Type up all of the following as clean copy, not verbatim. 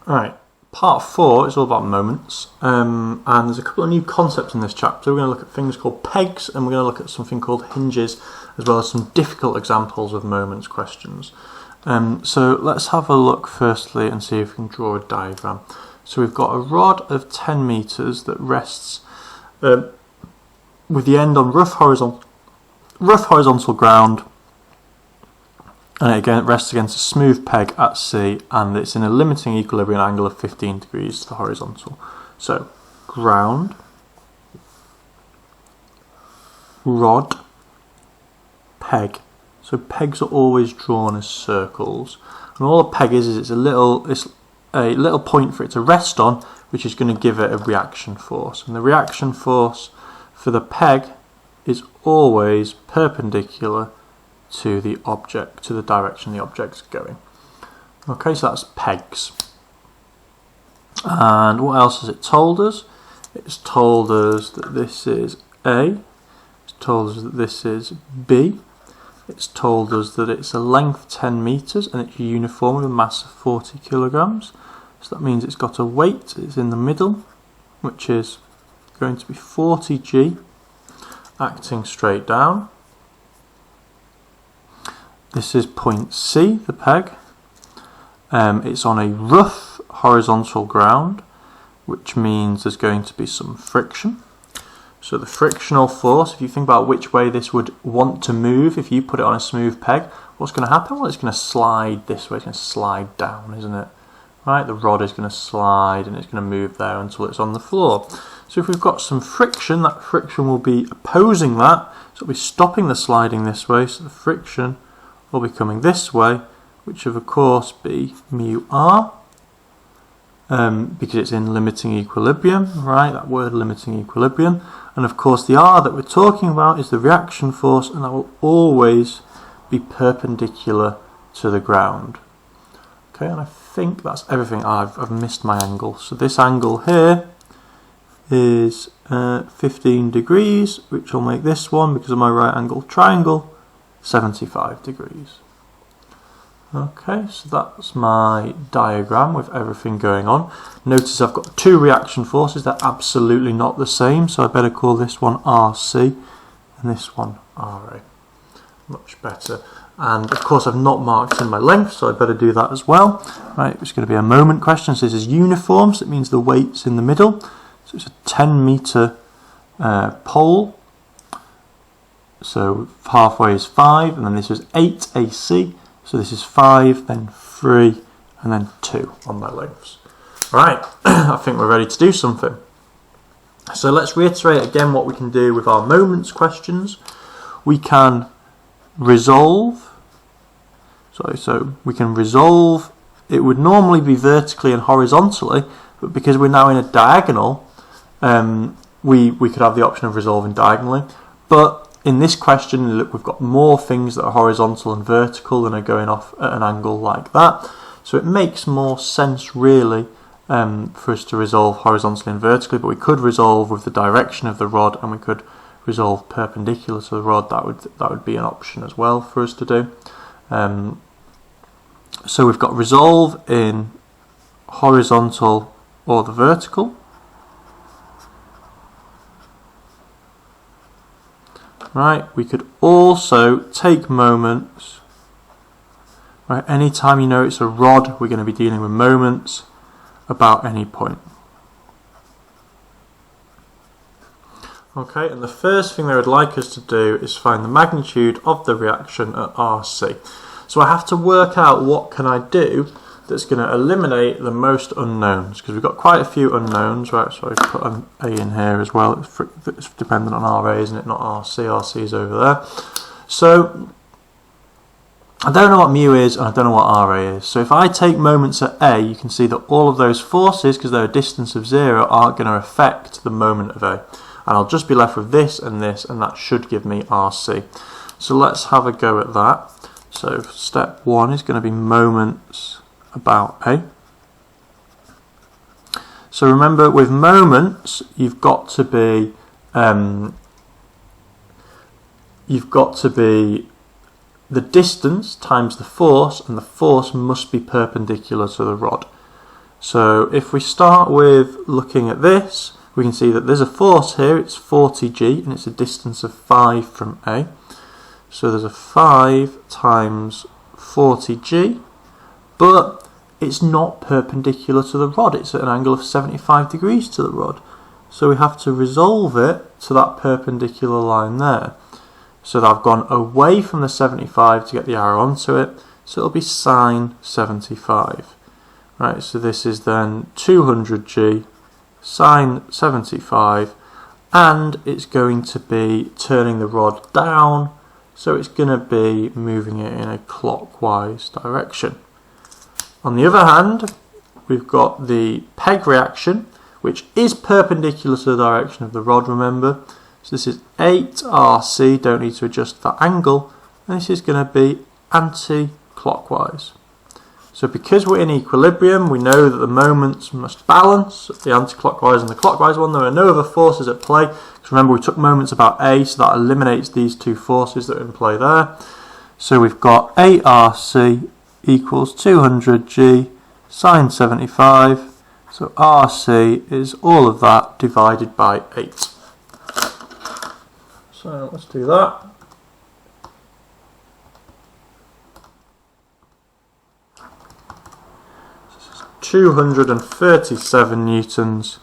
Right, part 4 is all about moments, and there's a couple of new concepts in this chapter. We're going to look at things called pegs, and we're going to look at something called hinges, as well as some difficult examples of moments questions. So let's have a look firstly and see if we can draw a diagram. So we've got a rod of 10 metres that rests with the end on rough horizontal ground, and it rests against a smooth peg at C, and it's in a limiting equilibrium angle of 15 degrees to the horizontal. So ground, rod, peg. So pegs are always drawn as circles, and all a peg is it's a little point for it to rest on, which is going to give it a reaction force. And the reaction force for the peg is always perpendicular to the object, to the direction the object's going. Okay, so that's pegs. And what else has it told us? It's told us that this is A. It's told us that this is B. It's told us that it's a length 10 metres and it's uniform with a mass of 40 kilograms. So that means it's got a weight, it's in the middle, which is going to be 40 G, acting straight down. This is point C, the peg. It's on a rough horizontal ground, which means there's going to be some friction. So the frictional force, if you think about which way this would want to move, if you put it on a smooth peg, what's going to happen? Well, it's going to slide this way, it's going to slide down, isn't it? Right, the rod is going to slide and it's going to move there until it's on the floor. So if we've got some friction, that friction will be opposing that, so it'll be stopping the sliding this way, so the friction will be coming this way, which will of course be mu r, because it's in limiting equilibrium, right, that word limiting equilibrium, and of course the r that we're talking about is the reaction force, and that will always be perpendicular to the ground. Okay, and I think that's everything. I've missed my angle, so this angle here is 15 degrees, which will make this one, because of my right angle triangle, 75 degrees. Okay, so that's my diagram with everything going on. Notice I've got two reaction forces, they're absolutely not the same, so I better call this one RC and this one RA. Much better. And of course I've not marked in my length, so I better do that as well. Right, it's going to be a moment question, so this is uniform, so it means the weight's in the middle. So it's a 10 metre pole. So halfway is 5, and then this is 8 AC. So this is 5, then 3, and then 2 on my lengths. Right, I think we're ready to do something. So let's reiterate again what we can do with our moments questions. We can resolve. So we can resolve. It would normally be vertically and horizontally, but because we're now in a diagonal, we could have the option of resolving diagonally. But in this question, look, we've got more things that are horizontal and vertical than are going off at an angle like that. So it makes more sense really for us to resolve horizontally and vertically, but we could resolve with the direction of the rod, and we could resolve perpendicular to the rod. That would be an option as well for us to do. So we've got resolve in horizontal or the vertical. Right, we could also take moments. Right, anytime you know it's a rod, we're going to be dealing with moments about any point. Okay, and the first thing they would like us to do is find the magnitude of the reaction at RC. So I have to work out what can I do that's going to eliminate the most unknowns, because we've got quite a few unknowns, right? So I've put an A in here as well. It's dependent on RA, isn't it? Not RC. RC is over there. So I don't know what mu is, and I don't know what RA is. So if I take moments at A, you can see that all of those forces, because they're a distance of 0, aren't going to affect the moment of A. And I'll just be left with this, and that should give me RC. So let's have a go at that. So step 1 is going to be moments about A. So remember, with moments, you've got to be the distance times the force, and the force must be perpendicular to the rod. So if we start with looking at this, we can see that there's a force here, it's 40g, and it's a distance of 5 from A. So there's a 5 times 40g, but it's not perpendicular to the rod, it's at an angle of 75 degrees to the rod. So we have to resolve it to that perpendicular line there. So that I've gone away from the 75 to get the arrow onto it, so it'll be sine 75. Right, so this is then 200g sine 75, and it's going to be turning the rod down, so it's going to be moving it in a clockwise direction. On the other hand, we've got the peg reaction, which is perpendicular to the direction of the rod, remember. So this is 8RC, don't need to adjust that angle, and this is going to be anti-clockwise. So because we're in equilibrium, we know that the moments must balance, the anti-clockwise and the clockwise one. There are no other forces at play, because remember we took moments about A, so that eliminates these two forces that are in play there. So we've got 8RC equals 200g sine 75, so RC is all of that divided by 8. So let's do that. 237 newtons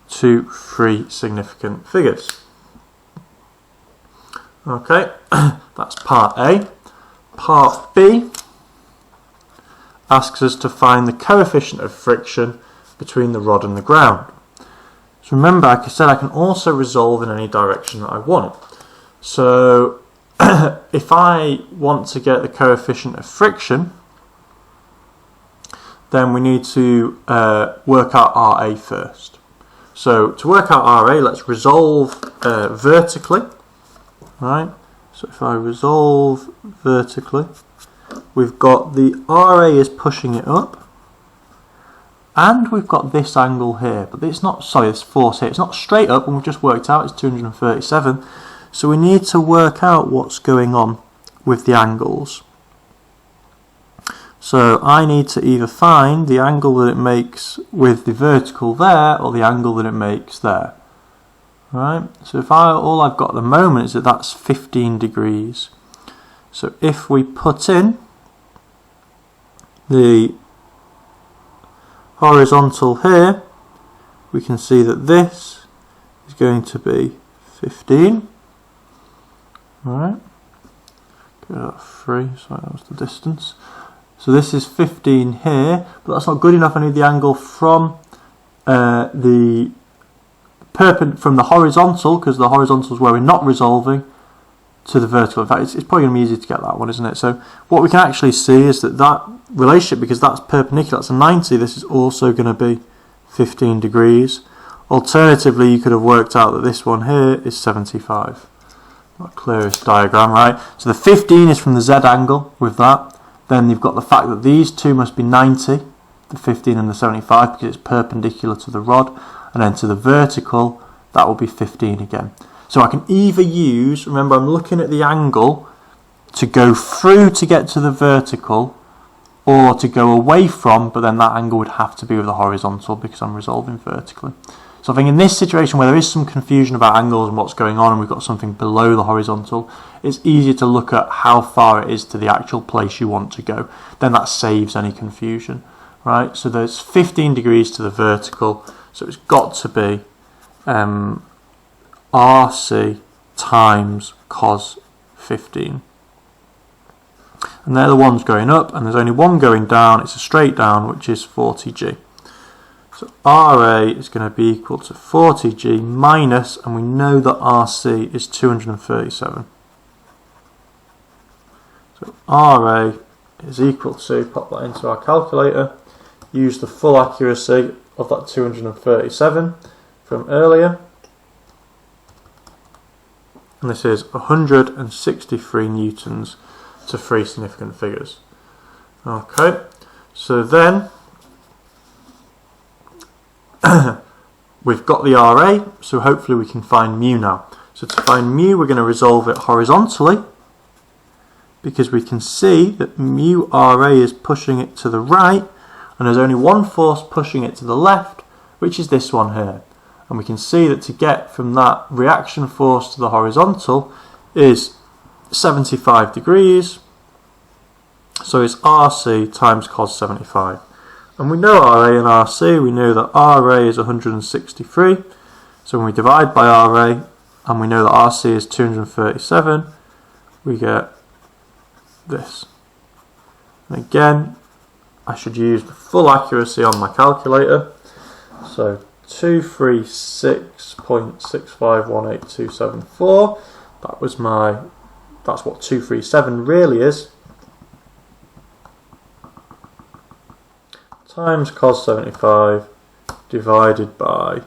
to 3 significant figures. Okay, that's part A. Part B asks us to find the coefficient of friction between the rod and the ground. So remember, like I said, I can also resolve in any direction that I want. So if I want to get the coefficient of friction, then we need to work out RA first. So to work out RA, let's resolve vertically. Right. So if I resolve vertically, we've got the RA is pushing it up, and we've got this angle here, but it's not, sorry, this force here, it's not straight up, and we've just worked out it's 237. So we need to work out what's going on with the angles. So I need to either find the angle that it makes with the vertical there, or the angle that it makes there. Right? So if all I've got at the moment is that that's 15 degrees. So if we put in the horizontal here, we can see that this is going to be 15. Alright, go to 3, sorry, that was the distance. So this is 15 here, but that's not good enough. I need the angle from the horizontal, because the horizontal is where we're not resolving, to the vertical. In fact, it's probably going to be easy to get that one, isn't it? So what we can actually see is that relationship, because that's perpendicular, that's a 90, this is also going to be 15 degrees. Alternatively, you could have worked out that this one here is 75. Not clearest diagram, right? So the 15 is from the Z angle with that. Then you've got the fact that these two must be 90, the 15 and the 75, because it's perpendicular to the rod. And then to the vertical, that will be 15 again. So I can either use, remember I'm looking at the angle to go through to get to the vertical, or to go away from, but then that angle would have to be with the horizontal because I'm resolving vertically. So I think in this situation where there is some confusion about angles and what's going on, and we've got something below the horizontal, it's easier to look at how far it is to the actual place you want to go. Then that saves any confusion, right? So there's 15 degrees to the vertical, so it's got to be RC times cos 15. And they're the ones going up, and there's only one going down. It's a straight down, which is 40g. So RA is going to be equal to 40g minus, and we know that RC is 237. So RA is equal to, pop that into our calculator, use the full accuracy of that 237 from earlier. And this is 163 newtons to 3 significant figures. Okay, so then we've got the RA, so hopefully we can find mu now. So to find mu, we're going to resolve it horizontally, because we can see that mu RA is pushing it to the right, and there's only one force pushing it to the left, which is this one here. And we can see that to get from that reaction force to the horizontal is 75 degrees. So it's RC times cos 75. And we know RA and RC, we know that RA is 163. So when we divide by RA, and we know that RC is 237, we get this. And again, I should use the full accuracy on my calculator. So 236.6518274. That's what 237 really is. Times cos 75 divided by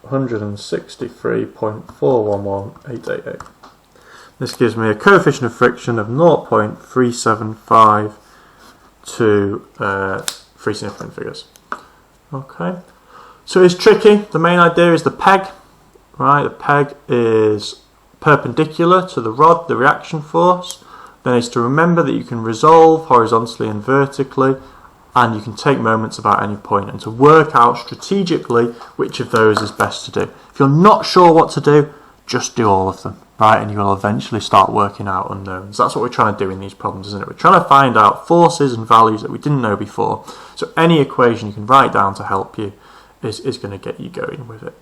163.411888. This gives me a coefficient of friction of 0.375 to 3 significant figures. Okay, so it's tricky. The main idea is the peg, right? The peg is perpendicular to the rod, the reaction force. Then it's to remember that you can resolve horizontally and vertically, and you can take moments about any point, and to work out strategically which of those is best to do. If you're not sure what to do, just do all of them, right? And you will eventually start working out unknowns. That's what we're trying to do in these problems, isn't it? We're trying to find out forces and values that we didn't know before. So any equation you can write down to help you is going to get you going with it.